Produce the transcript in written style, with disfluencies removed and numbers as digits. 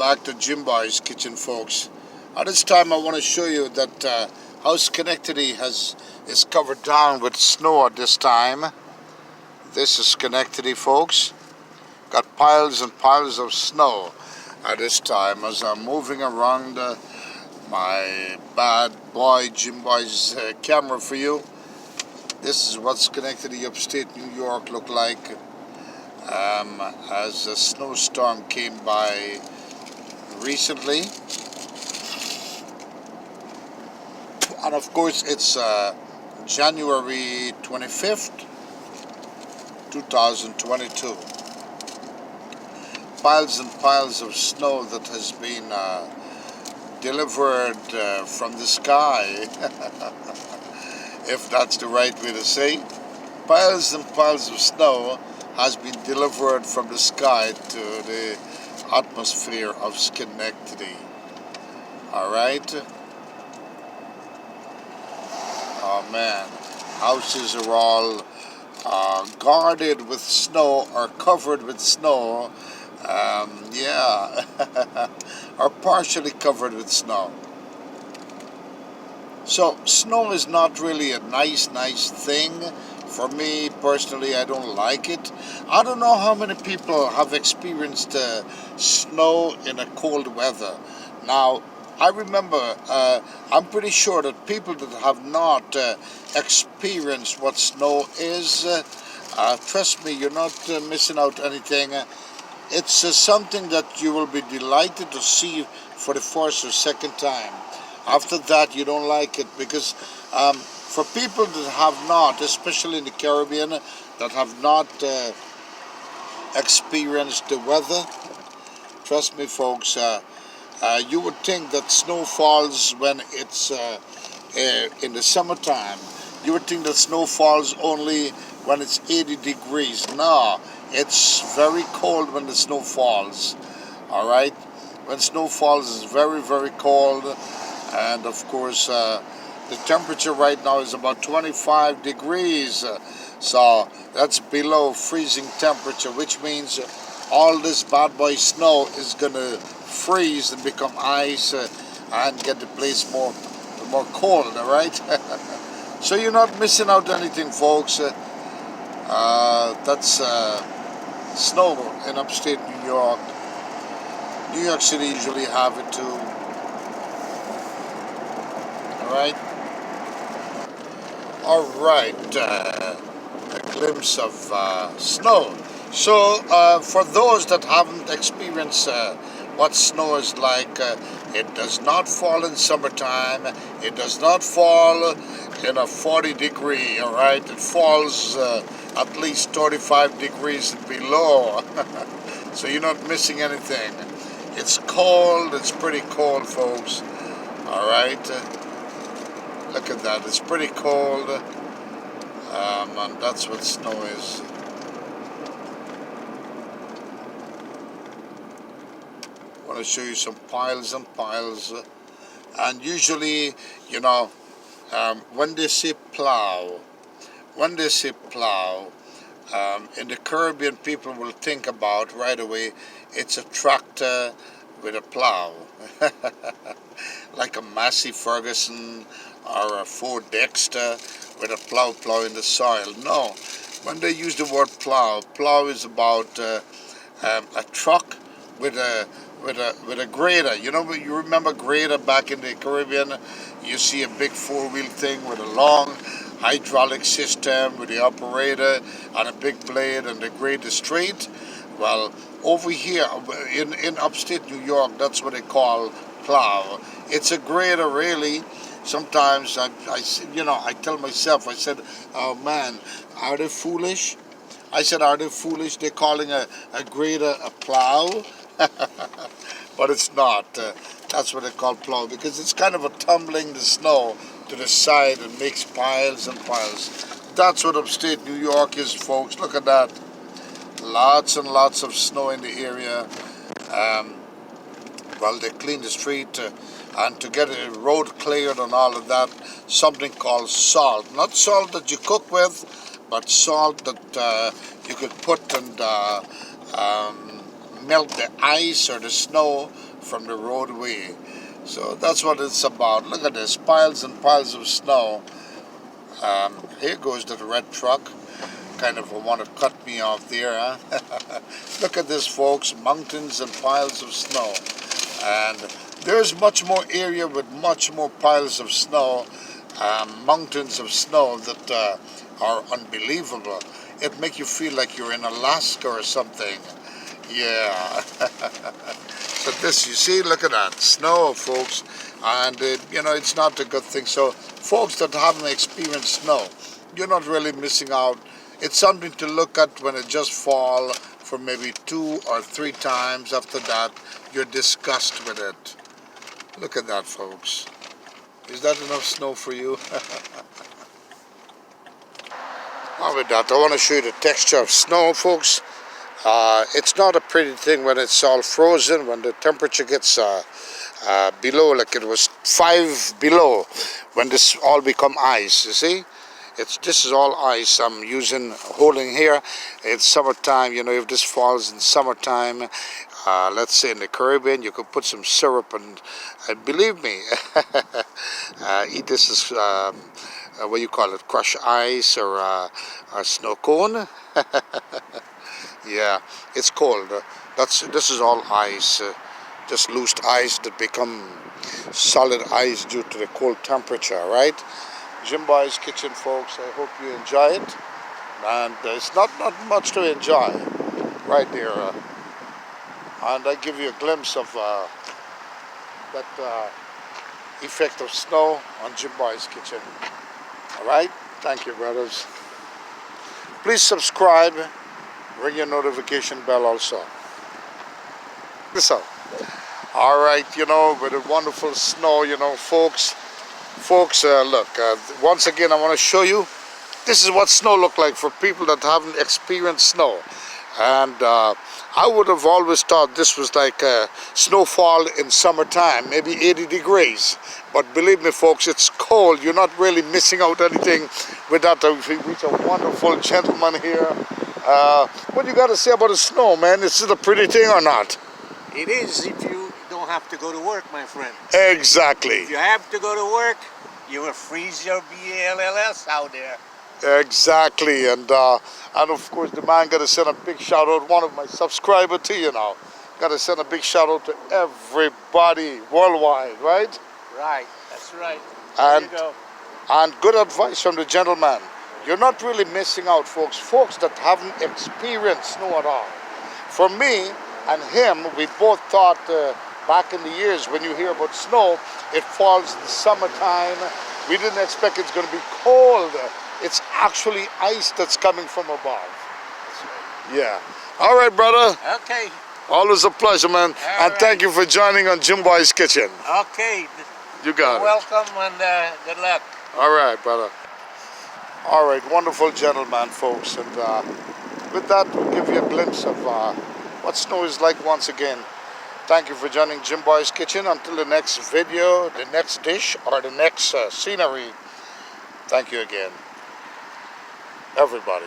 back to Jim Boy's Kitchen, folks. At this time I want to show you that how Schenectady is covered down with snow at this time. This is Schenectady, folks. Got piles and piles of snow at this time as I'm moving around my bad boy Jim Boy's camera for you. This is what Schenectady, upstate New York, looked like as a snowstorm came by recently. And of course it's January 25th, 2022. Piles and piles of snow that has been delivered from the sky, if that's the right way to say. Piles and piles of snow has been delivered from the sky to the atmosphere of Schenectady. Alright? Oh man, houses are all guarded with snow or covered with snow. Are partially covered with snow. So snow is not really a nice thing. For me personally, I don't like it. I don't know how many people have experienced snow in a cold weather. Now, I remember, I'm pretty sure that people that have not experienced what snow is, trust me, you're not missing out anything. It's something that you will be delighted to see for the first or second time. After that, you don't like it because for people that have not, especially in the Caribbean, that have not experienced the weather, trust me, folks, you would think that snow falls when it's in the summertime. You would think that snow falls only when it's 80 degrees. No, it's very cold when the snow falls. All right? When snow falls, it's very cold. And of course, the temperature right now is about 25 degrees. So that's below freezing temperature, which means all this bad boy snow is going to freeze and become ice and get the place more cold, all right? So you're not missing out anything, folks. That's snow in upstate New York. New York City usually have it too. Alright? Alright, a glimpse of snow. So, for those that haven't experienced what snow is like, it does not fall in summertime. It does not fall in a 40 degree, alright? It falls at least 35 degrees and below. So you're not missing anything. It's cold, it's pretty cold, folks. Alright? Look at that, it's pretty cold. And that's what snow is. I want to show you some piles and piles. And usually, you know, when they say plow, in the Caribbean, people will think about right away, it's a tractor with a plow. Like a Massey Ferguson or a Ford Dexter with a plow plowing the soil. No, when they use the word plow is about a truck with a grader. You know, you remember grader back in the Caribbean? You see a big four-wheel thing with a long hydraulic system with the operator and a big blade and the grade is straight. Well, over here in upstate New York, that's what they call plow. It's a grader, really. Sometimes I tell myself, I said, oh man, are they foolish? I said, are they foolish? They're calling a grader a plow? But it's not. That's what they call plow, because it's kind of a tumbling the snow to the side and makes piles and piles. That's what upstate New York is, folks. Look at that. Lots and lots of snow in the area. Well, they clean the street and to get a road cleared and all of that, something called salt. Not salt that you cook with, but salt that you could put and melt the ice or the snow from the roadway. So that's what it's about. Look at this, piles and piles of snow. Here goes the red truck. Kind of want to cut me off there, huh? Look at this, folks, mountains and piles of snow. And there's much more area with much more piles of snow, mountains of snow that are unbelievable. It makes you feel like you're in Alaska or something. Yeah. So this, you see, look at that, snow, folks. And, it's not a good thing. So, folks that haven't experienced snow, you're not really missing out. It's something to look at when it just fall for maybe 2 or 3 times. After that, you're disgusted with it. Look at that, folks. Is that enough snow for you? Now with that, I want to show you the texture of snow, folks. It's not a pretty thing when it's all frozen, when the temperature gets below, like it was 5 below, when this all become ice, you see? This is all ice I'm holding here. It's summertime, if this falls in summertime, let's say in the Caribbean, you could put some syrup and believe me, eat this as, what you call it, crushed ice or a snow cone. Yeah, it's cold. This is all ice, just loose ice that become solid ice due to the cold temperature, right? Jim Boy's Kitchen, folks. I hope you enjoy it. And it's not much to enjoy right there. And I give you a glimpse of that effect of snow on Jim Boy's Kitchen. All right? Thank you, brothers. Please subscribe. Ring your notification bell also. So, all right, with the wonderful snow, folks, look, once again, I want to show you, this is what snow look like for people that haven't experienced snow. And I would have always thought this was like snowfall in summertime, maybe 80 degrees. But believe me, folks, it's cold. You're not really missing out anything with that. We reach a wonderful gentleman here. What you got to say about the snow, man? Is it a pretty thing or not? It is if you don't have to go to work, my friend. Exactly. If you have to go to work, you will freeze your BALLS out there. Exactly, and of course the man got to send a big shout out, one of my subscribers to you now. Got to send a big shout out to everybody worldwide, right? Right, that's right. And, there you go. And good advice from the gentleman. You're not really missing out, folks. Folks that haven't experienced snow at all. For me and him, we both thought back in the years when you hear about snow, it falls in the summertime. We didn't expect it's going to be cold. It's actually ice that's coming from above. Yeah. All right, brother. Okay. Always a pleasure, man. All and right. Thank you for joining on Jim Boy's Kitchen. Okay. You got it. Welcome and good luck. All right, brother. All right, wonderful gentleman, folks. And with that, we'll give you a glimpse of what snow is like once again. Thank you for joining Jim Boy's Kitchen. Until the next video, the next dish, or the next scenery. Thank you again, everybody.